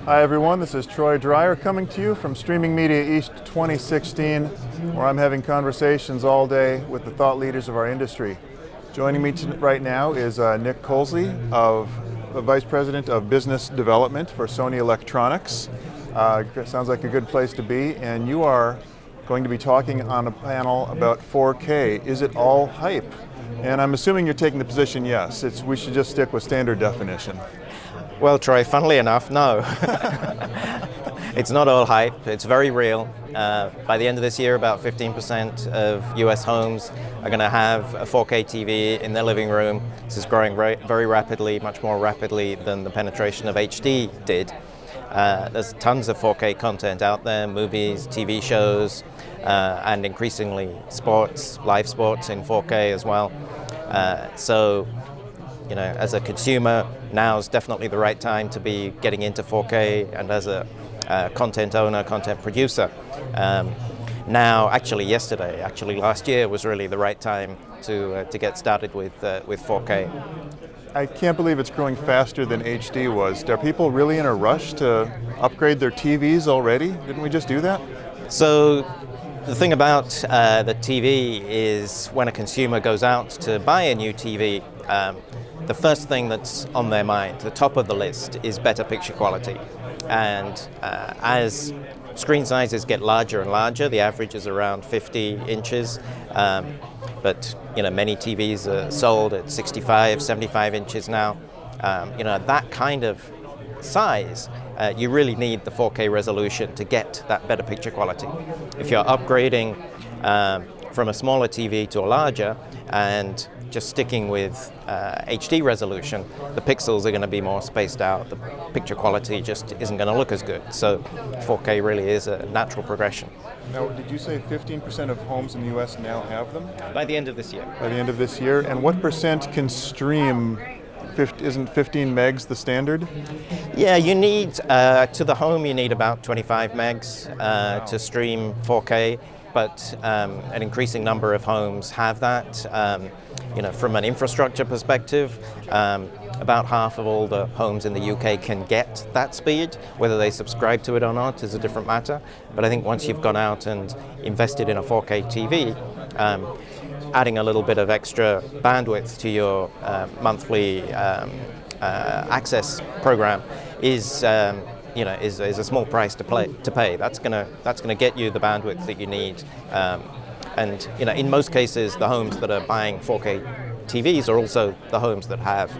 Hi everyone, this is Troy Dreyer coming to you from Streaming Media East 2016, where I'm having conversations all day with the thought leaders of our industry. Joining me right now is Nick Colsley, the Vice President of Business Development for Sony Electronics. Sounds like a good place to be, and you are going to be talking on a panel about 4K. Is it all hype? And I'm assuming you're taking the position, yes, we should just stick with standard definition. Well, Troy, funnily enough, no. It's not all hype, it's very real. By the end of this year, about 15% of US homes are going to have a 4K TV in their living room. This is growing very rapidly, much more rapidly than the penetration of HD did. There's tons of 4K content out there, movies, TV shows, and increasingly sports, live sports in 4K as well. So, you know, as a consumer, now's definitely the right time to be getting into 4K, and as a content owner, content producer. Actually last year was really the right time to get started with 4K. I can't believe it's growing faster than HD was. Are people really in a rush to upgrade their TVs already? Didn't we just do that? So the thing about the TV is when a consumer goes out to buy a new TV, the first thing that's on their mind, the top of the list, is better picture quality. And as screen sizes get larger and larger, the average is around 50 inches, but you know, many TVs are sold at 65, 75 inches now. You know, that kind of size, you really need the 4K resolution to get that better picture quality. If you're upgrading from a smaller TV to a larger and just sticking with HD resolution, the pixels are going to be more spaced out. The picture quality just isn't going to look as good. So 4K really is a natural progression. Now, did you say 15% of homes in the US now have them? By the end of this year. By the end of this year. And what percent can stream? Isn't 15 megs the standard? Yeah, you need, to the home, you need about 25 megs to stream 4K. But an increasing number of homes have that. You know, from an infrastructure perspective, about half of all the homes in the UK can get that speed. Whether they subscribe to it or not is a different matter. But I think once you've gone out and invested in a 4K TV, adding a little bit of extra bandwidth to your monthly access program is a small price to pay. That's gonna get you the bandwidth that you need. And you know, in most cases, the homes that are buying 4K TVs are also the homes that have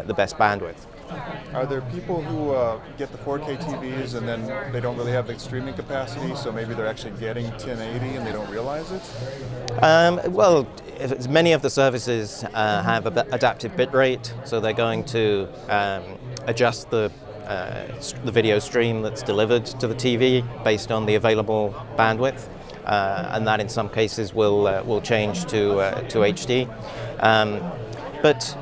the best bandwidth. Are there people who get the 4K TVs and then they don't really have the streaming capacity, so maybe they're actually getting 1080 and they don't realize it? Well, many of the services have adaptive bitrate, so they're going to adjust the video stream that's delivered to the TV based on the available bandwidth, and that in some cases will change to HD. But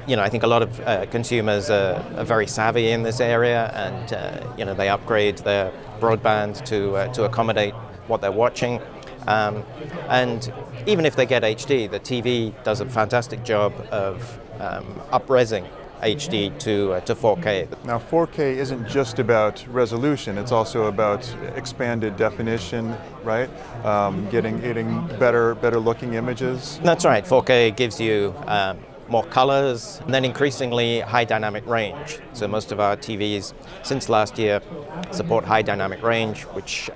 you know, I think a lot of consumers are very savvy in this area, and you know, they upgrade their broadband to accommodate what they're watching. And even if they get HD, the TV does a fantastic job of up-resing HD to 4K. Now 4K isn't just about resolution, it's also about expanded definition, right? Getting better looking images. That's right, 4K gives you more colors, and then increasingly high dynamic range. So most of our TVs since last year support high dynamic range, which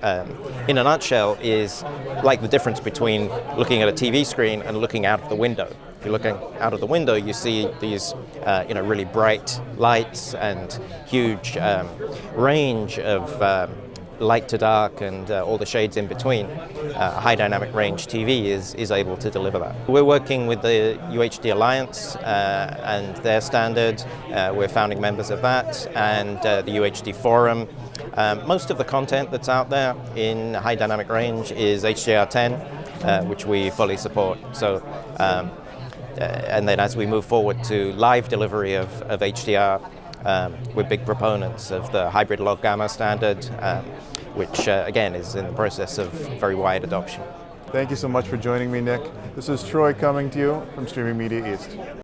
in a nutshell is like the difference between looking at a TV screen and looking out of the window. If you're looking out of the window, you see these really bright lights and huge range of light to dark and all the shades in between. High dynamic range TV is able to deliver that. We're working with the UHD Alliance and their standard. We're founding members of that, and the UHD Forum. Most of the content that's out there in high dynamic range is HDR10, which we fully support. So, and then as we move forward to live delivery of HDR, we're big proponents of the hybrid log gamma standard, which again is in the process of very wide adoption. Thank you so much for joining me, Nick. This is Troy coming to you from Streaming Media East.